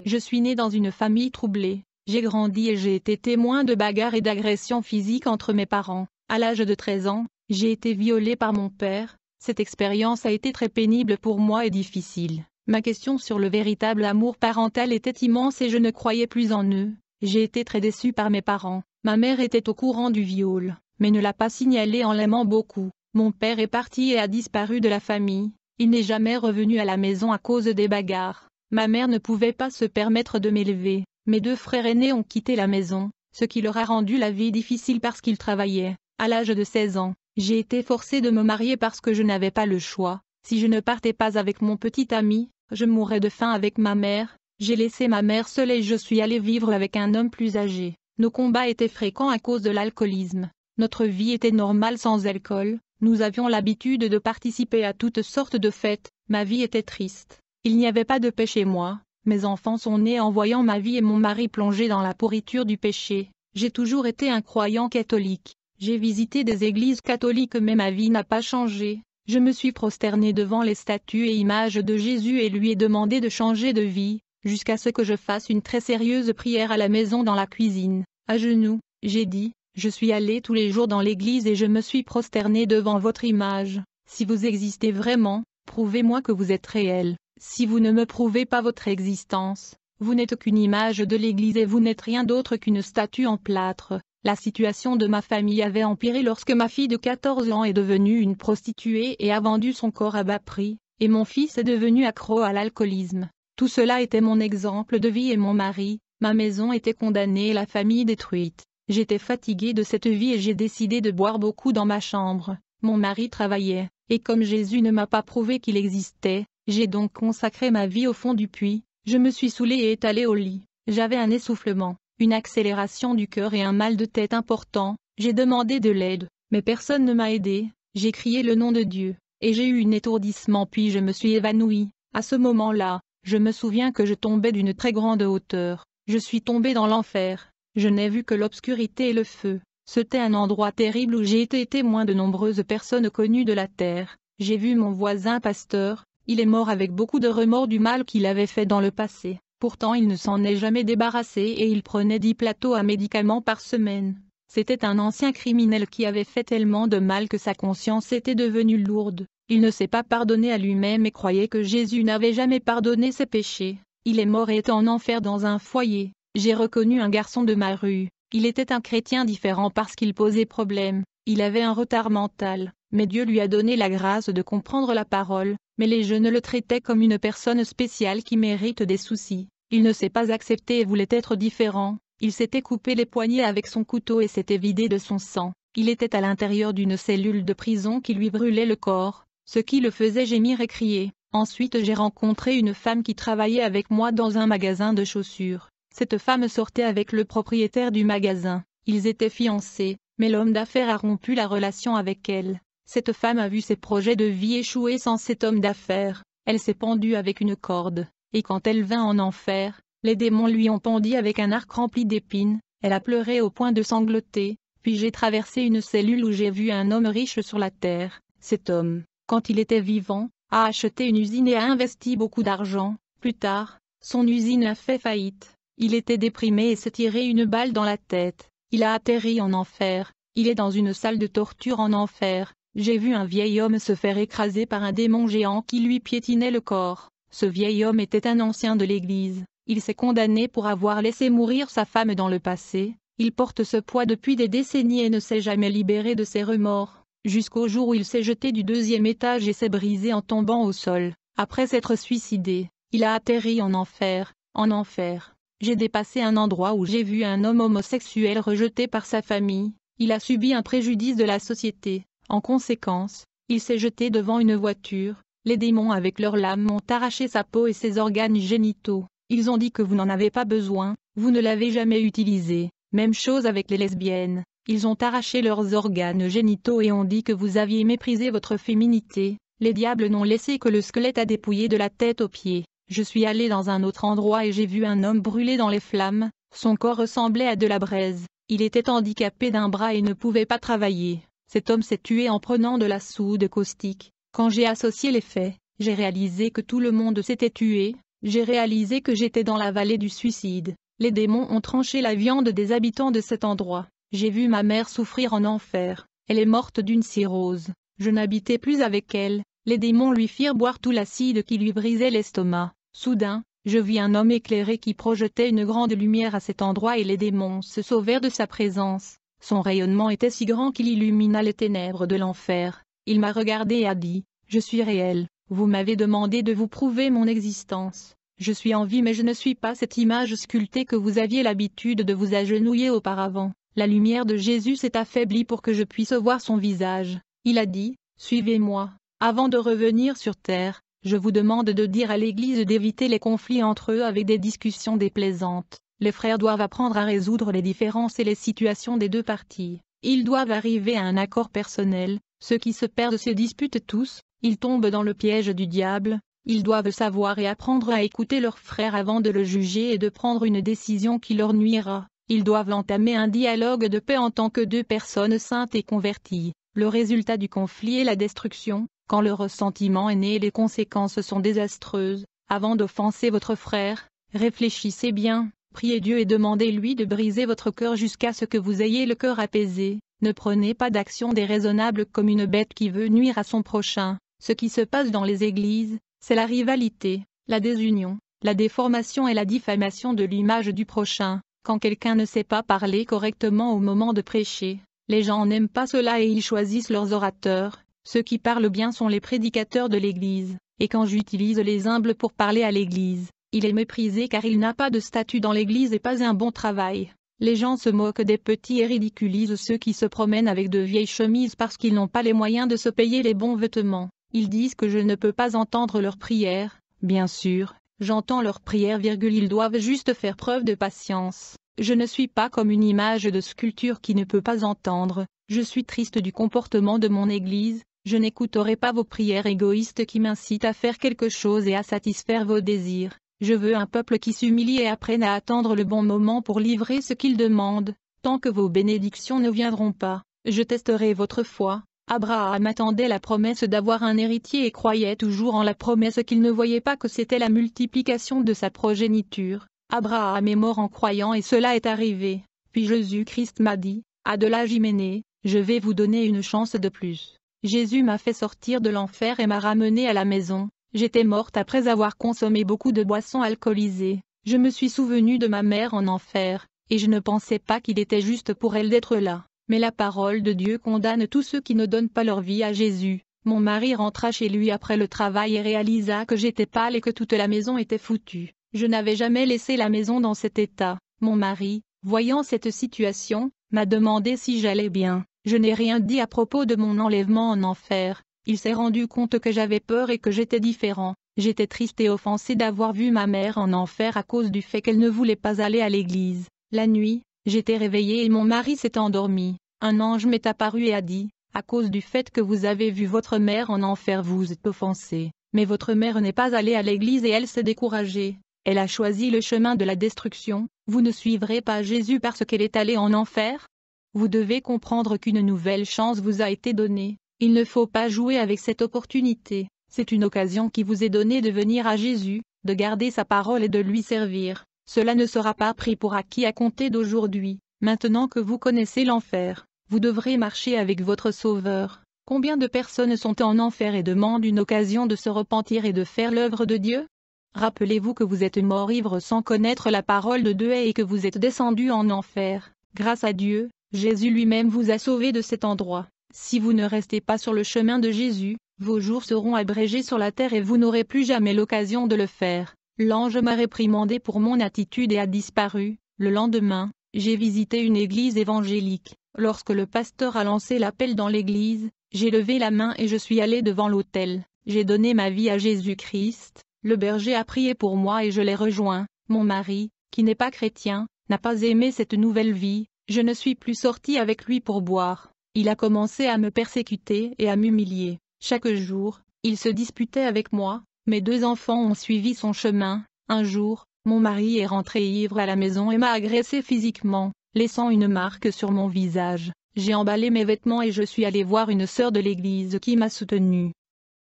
Je suis né dans une famille troublée. J'ai grandi et j'ai été témoin de bagarres et d'agressions physiques entre mes parents. À l'âge de 13 ans, j'ai été violée par mon père. Cette expérience a été très pénible pour moi et difficile. Ma question sur le véritable amour parental était immense et je ne croyais plus en eux. J'ai été très déçue par mes parents. Ma mère était au courant du viol, mais ne l'a pas signalé en l'aimant beaucoup. Mon père est parti et a disparu de la famille. Il n'est jamais revenu à la maison à cause des bagarres. Ma mère ne pouvait pas se permettre de m'élever. Mes 2 frères aînés ont quitté la maison, ce qui leur a rendu la vie difficile parce qu'ils travaillaient. À l'âge de 16 ans, j'ai été forcée de me marier parce que je n'avais pas le choix. Si je ne partais pas avec mon petit ami, je mourrais de faim avec ma mère. J'ai laissé ma mère seule et je suis allée vivre avec un homme plus âgé. Nos combats étaient fréquents à cause de l'alcoolisme. Notre vie était normale sans alcool. Nous avions l'habitude de participer à toutes sortes de fêtes. Ma vie était triste. Il n'y avait pas de paix chez moi. Mes enfants sont nés en voyant ma vie et mon mari plongé dans la pourriture du péché. J'ai toujours été un croyant catholique. J'ai visité des églises catholiques mais ma vie n'a pas changé. Je me suis prosternée devant les statues et images de Jésus et lui ai demandé de changer de vie, jusqu'à ce que je fasse une très sérieuse prière à la maison dans la cuisine. À genoux, j'ai dit, je suis allée tous les jours dans l'église et je me suis prosternée devant votre image. Si vous existez vraiment, prouvez-moi que vous êtes réel. Si vous ne me prouvez pas votre existence, vous n'êtes qu'une image de l'église et vous n'êtes rien d'autre qu'une statue en plâtre. La situation de ma famille avait empiré lorsque ma fille de 14 ans est devenue une prostituée et a vendu son corps à bas prix, et mon fils est devenu accro à l'alcoolisme. Tout cela était mon exemple de vie et mon mari. Ma maison était condamnée et la famille détruite. J'étais fatiguée de cette vie et j'ai décidé de boire beaucoup dans ma chambre. Mon mari travaillait, et comme Jésus ne m'a pas prouvé qu'il existait, j'ai donc consacré ma vie au fond du puits. Je me suis saoulée et étalée au lit. J'avais un essoufflement, une accélération du cœur et un mal de tête important. J'ai demandé de l'aide, mais personne ne m'a aidé. J'ai crié le nom de Dieu, et j'ai eu un étourdissement puis je me suis évanouie. À ce moment-là, je me souviens que je tombais d'une très grande hauteur. Je suis tombée dans l'enfer. Je n'ai vu que l'obscurité et le feu. C'était un endroit terrible où j'ai été témoin de nombreuses personnes connues de la terre. J'ai vu mon voisin pasteur. Il est mort avec beaucoup de remords du mal qu'il avait fait dans le passé. Pourtant il ne s'en est jamais débarrassé et il prenait 10 plateaux à médicaments par semaine. C'était un ancien criminel qui avait fait tellement de mal que sa conscience était devenue lourde. Il ne s'est pas pardonné à lui-même et croyait que Jésus n'avait jamais pardonné ses péchés. Il est mort et est en enfer dans un foyer. J'ai reconnu un garçon de ma rue. Il était un chrétien différent parce qu'il posait problème. Il avait un retard mental, mais Dieu lui a donné la grâce de comprendre la parole. Mais les jeunes le traitaient comme une personne spéciale qui mérite des soucis. Il ne s'est pas accepté et voulait être différent. Il s'était coupé les poignets avec son couteau et s'était vidé de son sang. Il était à l'intérieur d'une cellule de prison qui lui brûlait le corps, ce qui le faisait gémir et crier. Ensuite j'ai rencontré une femme qui travaillait avec moi dans un magasin de chaussures. Cette femme sortait avec le propriétaire du magasin. Ils étaient fiancés, mais l'homme d'affaires a rompu la relation avec elle. Cette femme a vu ses projets de vie échouer sans cet homme d'affaires. Elle s'est pendue avec une corde, et quand elle vint en enfer, les démons lui ont pendu avec un arc rempli d'épines. Elle a pleuré au point de sangloter. Puis j'ai traversé une cellule où j'ai vu un homme riche sur la terre. Cet homme, quand il était vivant, a acheté une usine et a investi beaucoup d'argent. Plus tard, son usine a fait faillite. Il était déprimé et s'est tiré une balle dans la tête. Il a atterri en enfer. Il est dans une salle de torture en enfer. J'ai vu un vieil homme se faire écraser par un démon géant qui lui piétinait le corps. Ce vieil homme était un ancien de l'Église. Il s'est condamné pour avoir laissé mourir sa femme dans le passé. Il porte ce poids depuis des décennies et ne s'est jamais libéré de ses remords. Jusqu'au jour où il s'est jeté du 2e étage et s'est brisé en tombant au sol. Après s'être suicidé, il a atterri en enfer. En enfer. J'ai dépassé un endroit où j'ai vu un homme homosexuel rejeté par sa famille. Il a subi un préjudice de la société. En conséquence, il s'est jeté devant une voiture. Les démons avec leurs lames ont arraché sa peau et ses organes génitaux. Ils ont dit que vous n'en avez pas besoin, vous ne l'avez jamais utilisé. Même chose avec les lesbiennes. Ils ont arraché leurs organes génitaux et ont dit que vous aviez méprisé votre féminité. Les diables n'ont laissé que le squelette à dépouiller de la tête aux pieds. Je suis allé dans un autre endroit et j'ai vu un homme brûlé dans les flammes. Son corps ressemblait à de la braise. Il était handicapé d'un bras et ne pouvait pas travailler. Cet homme s'est tué en prenant de la soude caustique. Quand j'ai associé les faits, j'ai réalisé que tout le monde s'était tué. j'ai réalisé que j'étais dans la vallée du suicide. Les démons ont tranché la viande des habitants de cet endroit. J'ai vu ma mère souffrir en enfer. Elle est morte d'une cirrhose. Je n'habitais plus avec elle. Les démons lui firent boire tout l'acide qui lui brisait l'estomac. Soudain, je vis un homme éclairé qui projetait une grande lumière à cet endroit et les démons se sauvèrent de sa présence. Son rayonnement était si grand qu'il illumina les ténèbres de l'enfer. Il m'a regardé et a dit, « Je suis réel. Vous m'avez demandé de vous prouver mon existence. Je suis en vie mais je ne suis pas cette image sculptée que vous aviez l'habitude de vous agenouiller auparavant. » La lumière de Jésus s'est affaiblie pour que je puisse voir son visage. Il a dit, « Suivez-moi. » Avant de revenir sur terre, je vous demande de dire à l'Église d'éviter les conflits entre eux avec des discussions déplaisantes. Les frères doivent apprendre à résoudre les différences et les situations des deux parties. Ils doivent arriver à un accord personnel. Ceux qui se perdent se disputent tous, ils tombent dans le piège du diable. Ils doivent savoir et apprendre à écouter leur frère avant de le juger et de prendre une décision qui leur nuira. Ils doivent entamer un dialogue de paix en tant que deux personnes saintes et converties. Le résultat du conflit est la destruction. Quand le ressentiment est né et les conséquences sont désastreuses, avant d'offenser votre frère, réfléchissez bien, priez Dieu et demandez-lui de briser votre cœur jusqu'à ce que vous ayez le cœur apaisé. Ne prenez pas d'action déraisonnable comme une bête qui veut nuire à son prochain. Ce qui se passe dans les églises, c'est la rivalité, la désunion, la déformation et la diffamation de l'image du prochain. Quand quelqu'un ne sait pas parler correctement au moment de prêcher, les gens n'aiment pas cela et ils choisissent leurs orateurs. Ceux qui parlent bien sont les prédicateurs de l'Église, et quand j'utilise les humbles pour parler à l'Église, il est méprisé car il n'a pas de statut dans l'Église et pas un bon travail. Les gens se moquent des petits et ridiculisent ceux qui se promènent avec de vieilles chemises parce qu'ils n'ont pas les moyens de se payer les bons vêtements. Ils disent que je ne peux pas entendre leurs prières. Bien sûr, j'entends leurs prières, ils doivent juste faire preuve de patience. Je ne suis pas comme une image de sculpture qui ne peut pas entendre. Je suis triste du comportement de mon Église. Je n'écouterai pas vos prières égoïstes qui m'incitent à faire quelque chose et à satisfaire vos désirs. Je veux un peuple qui s'humilie et apprenne à attendre le bon moment pour livrer ce qu'il demande. Tant que vos bénédictions ne viendront pas, je testerai votre foi. Abraham attendait la promesse d'avoir un héritier et croyait toujours en la promesse qu'il ne voyait pas que c'était la multiplication de sa progéniture. Abraham est mort en croyant et cela est arrivé. Puis Jésus-Christ m'a dit, « Adela Jiménez, je vais vous donner une chance de plus. » Jésus m'a fait sortir de l'enfer et m'a ramené à la maison. J'étais morte après avoir consommé beaucoup de boissons alcoolisées. Je me suis souvenu de ma mère en enfer, et je ne pensais pas qu'il était juste pour elle d'être là. Mais la parole de Dieu condamne tous ceux qui ne donnent pas leur vie à Jésus. Mon mari rentra chez lui après le travail et réalisa que j'étais pâle et que toute la maison était foutue. Je n'avais jamais laissé la maison dans cet état. Mon mari, voyant cette situation, m'a demandé si j'allais bien. Je n'ai rien dit à propos de mon enlèvement en enfer. Il s'est rendu compte que j'avais peur et que j'étais différent. J'étais triste et offensé d'avoir vu ma mère en enfer à cause du fait qu'elle ne voulait pas aller à l'église. La nuit, j'étais réveillée et mon mari s'est endormi. Un ange m'est apparu et a dit, « À cause du fait que vous avez vu votre mère en enfer vous êtes offensé. Mais votre mère n'est pas allée à l'église et elle s'est découragée. Elle a choisi le chemin de la destruction. Vous ne suivrez pas Jésus parce qu'elle est allée en enfer ? Vous devez comprendre qu'une nouvelle chance vous a été donnée. Il ne faut pas jouer avec cette opportunité. C'est une occasion qui vous est donnée de venir à Jésus, de garder sa parole et de lui servir. Cela ne sera pas pris pour acquis à compter d'aujourd'hui. Maintenant que vous connaissez l'enfer, vous devrez marcher avec votre Sauveur. Combien de personnes sont en enfer et demandent une occasion de se repentir et de faire l'œuvre de Dieu ? Rappelez-vous que vous êtes mort ivre sans connaître la parole de Dieu et que vous êtes descendu en enfer. Grâce à Dieu, Jésus lui-même vous a sauvé de cet endroit. Si vous ne restez pas sur le chemin de Jésus, vos jours seront abrégés sur la terre et vous n'aurez plus jamais l'occasion de le faire. L'ange m'a réprimandé pour mon attitude et a disparu. Le lendemain, j'ai visité une église évangélique. Lorsque le pasteur a lancé l'appel dans l'église, j'ai levé la main et je suis allé devant l'autel. J'ai donné ma vie à Jésus-Christ. Le berger a prié pour moi et je l'ai rejoint. Mon mari, qui n'est pas chrétien, n'a pas aimé cette nouvelle vie. Je ne suis plus sortie avec lui pour boire. Il a commencé à me persécuter et à m'humilier. Chaque jour, il se disputait avec moi. Mes 2 enfants ont suivi son chemin. Un jour, mon mari est rentré ivre à la maison et m'a agressé physiquement, laissant une marque sur mon visage. J'ai emballé mes vêtements et je suis allé voir une sœur de l'église qui m'a soutenue.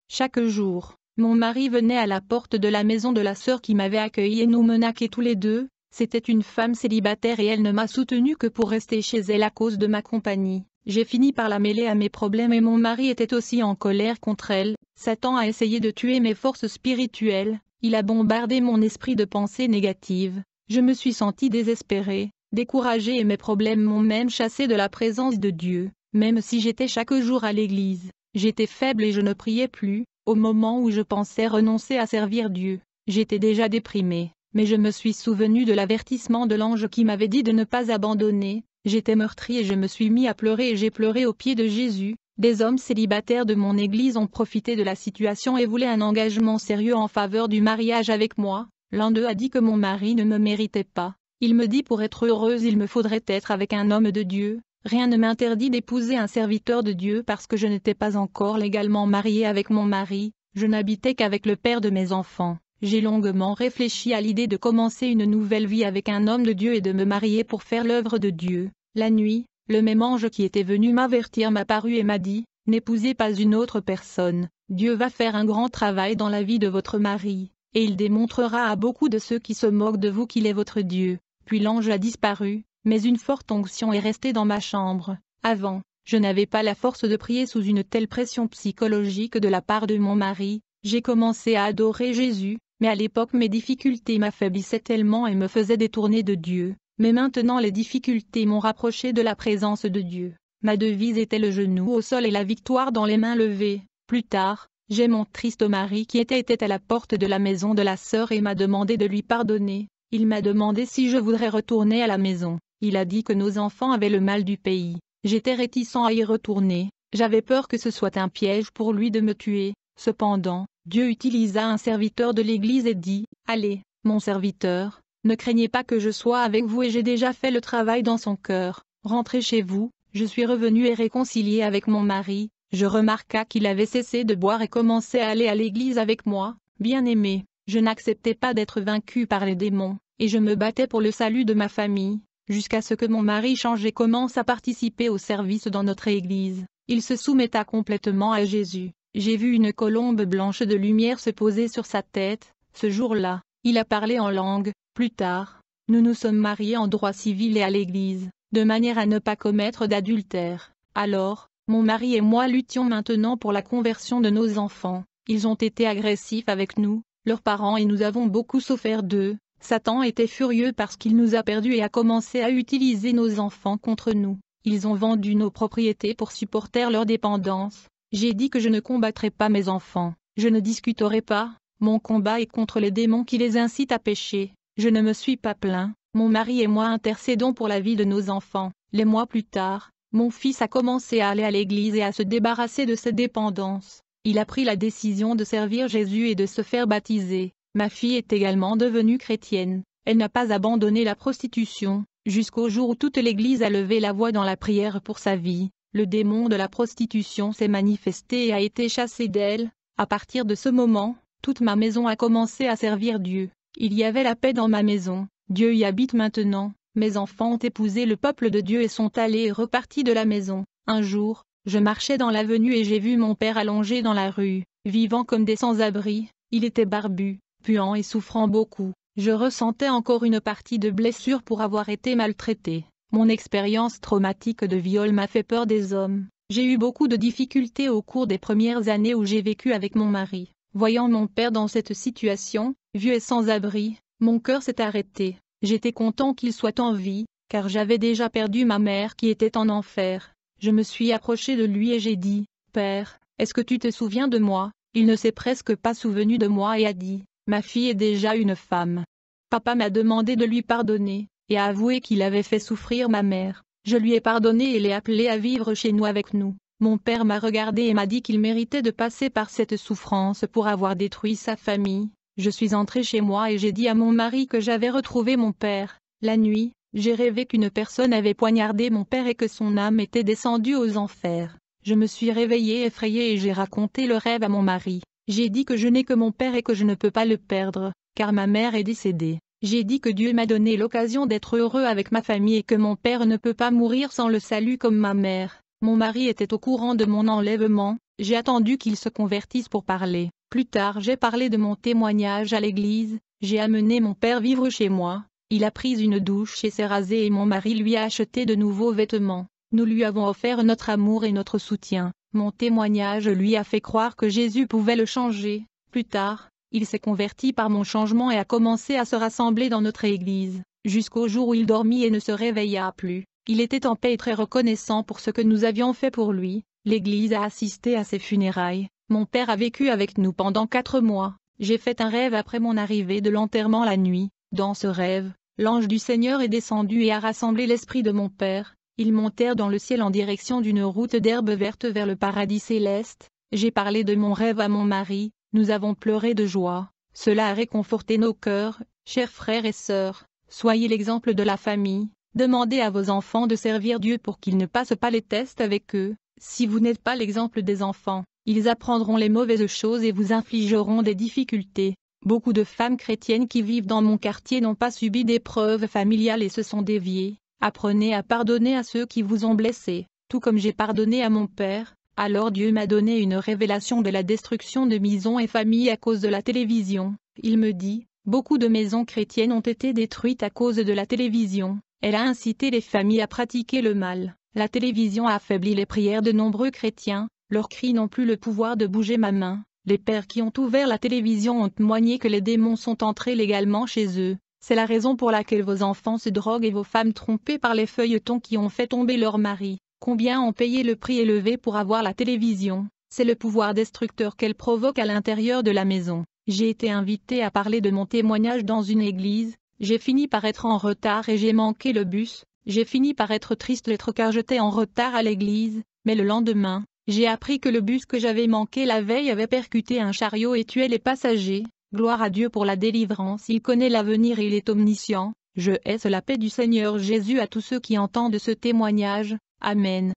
Chaque jour, Mon mari venait à la porte de la maison de la sœur qui m'avait accueilli et nous menaquait tous les deux. C'était une femme célibataire et elle ne m'a soutenue que pour rester chez elle à cause de ma compagnie. J'ai fini par la mêler à mes problèmes et mon mari était aussi en colère contre elle. Satan a essayé de tuer mes forces spirituelles, il a bombardé mon esprit de pensées négatives. Je me suis sentie désespérée, découragée et mes problèmes m'ont même chassée de la présence de Dieu. Même si j'étais chaque jour à l'église, j'étais faible et je ne priais plus. Au moment où je pensais renoncer à servir Dieu, j'étais déjà déprimée, mais je me suis souvenue de l'avertissement de l'ange qui m'avait dit de ne pas abandonner. J'étais meurtrie et je me suis mis à pleurer et j'ai pleuré aux pieds de Jésus. Des hommes célibataires de mon église ont profité de la situation et voulaient un engagement sérieux en faveur du mariage avec moi. L'un d'eux a dit que mon mari ne me méritait pas. Il me dit pour être heureuse il me faudrait être avec un homme de Dieu. Rien ne m'interdit d'épouser un serviteur de Dieu parce que je n'étais pas encore légalement mariée avec mon mari, je n'habitais qu'avec le père de mes enfants. J'ai longuement réfléchi à l'idée de commencer une nouvelle vie avec un homme de Dieu et de me marier pour faire l'œuvre de Dieu. La nuit, le même ange qui était venu m'avertir m'apparut et m'a dit, « N'épousez pas une autre personne, Dieu va faire un grand travail dans la vie de votre mari, et il démontrera à beaucoup de ceux qui se moquent de vous qu'il est votre Dieu. » Puis l'ange a disparu. Mais une forte onction est restée dans ma chambre. Avant, je n'avais pas la force de prier sous une telle pression psychologique de la part de mon mari. J'ai commencé à adorer Jésus, mais à l'époque mes difficultés m'affaiblissaient tellement et me faisaient détourner de Dieu. Mais maintenant les difficultés m'ont rapproché de la présence de Dieu. Ma devise était le genou au sol et la victoire dans les mains levées. Plus tard, j'ai mon triste mari qui était à la porte de la maison de la sœur et m'a demandé de lui pardonner. Il m'a demandé si je voudrais retourner à la maison. Il a dit que nos enfants avaient le mal du pays. J'étais réticent à y retourner, j'avais peur que ce soit un piège pour lui de me tuer. Cependant, Dieu utilisa un serviteur de l'Église et dit, « Allez, mon serviteur, ne craignez pas que je sois avec vous et j'ai déjà fait le travail dans son cœur. Rentrez chez vous. » Je suis revenu et réconcilié avec mon mari. Je remarqua qu'il avait cessé de boire et commençait à aller à l'église avec moi. Bien-aimé, je n'acceptais pas d'être vaincu par les démons, et je me battais pour le salut de ma famille. Jusqu'à ce que mon mari change et commence à participer au service dans notre église. Il se soumetta complètement à Jésus. J'ai vu une colombe blanche de lumière se poser sur sa tête. Ce jour-là, il a parlé en langue. Plus tard, nous nous sommes mariés en droit civil et à l'église, de manière à ne pas commettre d'adultère. Alors, mon mari et moi luttions maintenant pour la conversion de nos enfants. Ils ont été agressifs avec nous, leurs parents et nous avons beaucoup souffert d'eux. Satan était furieux parce qu'il nous a perdus et a commencé à utiliser nos enfants contre nous. Ils ont vendu nos propriétés pour supporter leur dépendance. J'ai dit que je ne combattrai pas mes enfants, je ne discuterai pas, mon combat est contre les démons qui les incitent à pécher. Je ne me suis pas plaint, mon mari et moi intercédons pour la vie de nos enfants. Les mois plus tard, mon fils a commencé à aller à l'église et à se débarrasser de ses dépendances. Il a pris la décision de servir Jésus et de se faire baptiser. Ma fille est également devenue chrétienne. Elle n'a pas abandonné la prostitution, jusqu'au jour où toute l'Église a levé la voix dans la prière pour sa vie. Le démon de la prostitution s'est manifesté et a été chassé d'elle. À partir de ce moment, toute ma maison a commencé à servir Dieu. Il y avait la paix dans ma maison. Dieu y habite maintenant. Mes enfants ont épousé le peuple de Dieu et sont allés et repartis de la maison. Un jour, je marchais dans l'avenue et j'ai vu mon père allongé dans la rue, vivant comme des sans-abri. Il était barbu, puant et souffrant beaucoup. Je ressentais encore une partie de blessure pour avoir été maltraité. Mon expérience traumatique de viol m'a fait peur des hommes. J'ai eu beaucoup de difficultés au cours des premières années où j'ai vécu avec mon mari. Voyant mon père dans cette situation, vieux et sans abri, mon cœur s'est arrêté. J'étais content qu'il soit en vie, car j'avais déjà perdu ma mère qui était en enfer. Je me suis approché de lui et j'ai dit, « Père, est-ce que tu te souviens de moi ?» Il ne s'est presque pas souvenu de moi et a dit, « Ma fille est déjà une femme. » Papa m'a demandé de lui pardonner, et a avoué qu'il avait fait souffrir ma mère. Je lui ai pardonné et l'ai appelé à vivre chez nous avec nous. Mon père m'a regardé et m'a dit qu'il méritait de passer par cette souffrance pour avoir détruit sa famille. Je suis entré chez moi et j'ai dit à mon mari que j'avais retrouvé mon père. La nuit, j'ai rêvé qu'une personne avait poignardé mon père et que son âme était descendue aux enfers. Je me suis réveillée effrayée et j'ai raconté le rêve à mon mari. J'ai dit que je n'ai que mon père et que je ne peux pas le perdre, car ma mère est décédée. J'ai dit que Dieu m'a donné l'occasion d'être heureux avec ma famille et que mon père ne peut pas mourir sans le salut comme ma mère. Mon mari était au courant de mon enlèvement, j'ai attendu qu'il se convertisse pour parler. Plus tard j'ai parlé de mon témoignage à l'église, j'ai amené mon père vivre chez moi, il a pris une douche et s'est rasé et mon mari lui a acheté de nouveaux vêtements. Nous lui avons offert notre amour et notre soutien. Mon témoignage lui a fait croire que Jésus pouvait le changer. Plus tard, il s'est converti par mon changement et a commencé à se rassembler dans notre église, jusqu'au jour où il dormit et ne se réveilla plus. Il était en paix et très reconnaissant pour ce que nous avions fait pour lui. L'église a assisté à ses funérailles. Mon père a vécu avec nous pendant 4 mois. J'ai fait un rêve après mon arrivée de l'enterrement la nuit. Dans ce rêve, l'ange du Seigneur est descendu et a rassemblé l'esprit de mon père. Ils montèrent dans le ciel en direction d'une route d'herbe verte vers le paradis céleste. J'ai parlé de mon rêve à mon mari, nous avons pleuré de joie. Cela a réconforté nos cœurs, chers frères et sœurs. Soyez l'exemple de la famille. Demandez à vos enfants de servir Dieu pour qu'ils ne passent pas les tests avec eux. Si vous n'êtes pas l'exemple des enfants, ils apprendront les mauvaises choses et vous infligeront des difficultés. Beaucoup de femmes chrétiennes qui vivent dans mon quartier n'ont pas subi d'épreuves familiales et se sont déviées. Apprenez à pardonner à ceux qui vous ont blessé, tout comme j'ai pardonné à mon père. Alors Dieu m'a donné une révélation de la destruction de maisons et familles à cause de la télévision. Il me dit, beaucoup de maisons chrétiennes ont été détruites à cause de la télévision. Elle a incité les familles à pratiquer le mal. La télévision a affaibli les prières de nombreux chrétiens. Leurs cris n'ont plus le pouvoir de bouger ma main. Les pères qui ont ouvert la télévision ont témoigné que les démons sont entrés légalement chez eux. C'est la raison pour laquelle vos enfants se droguent et vos femmes trompées par les feuilletons qui ont fait tomber leur mari. Combien ont payé le prix élevé pour avoir la télévision? C'est le pouvoir destructeur qu'elle provoque à l'intérieur de la maison. J'ai été invité à parler de mon témoignage dans une église. J'ai fini par être en retard et j'ai manqué le bus. J'ai fini par être triste car j'étais en retard à l'église, mais le lendemain, j'ai appris que le bus que j'avais manqué la veille avait percuté un chariot et tué les passagers. Gloire à Dieu pour la délivrance, il connaît l'avenir et il est omniscient. Je hais la paix du Seigneur Jésus à tous ceux qui entendent ce témoignage. Amen.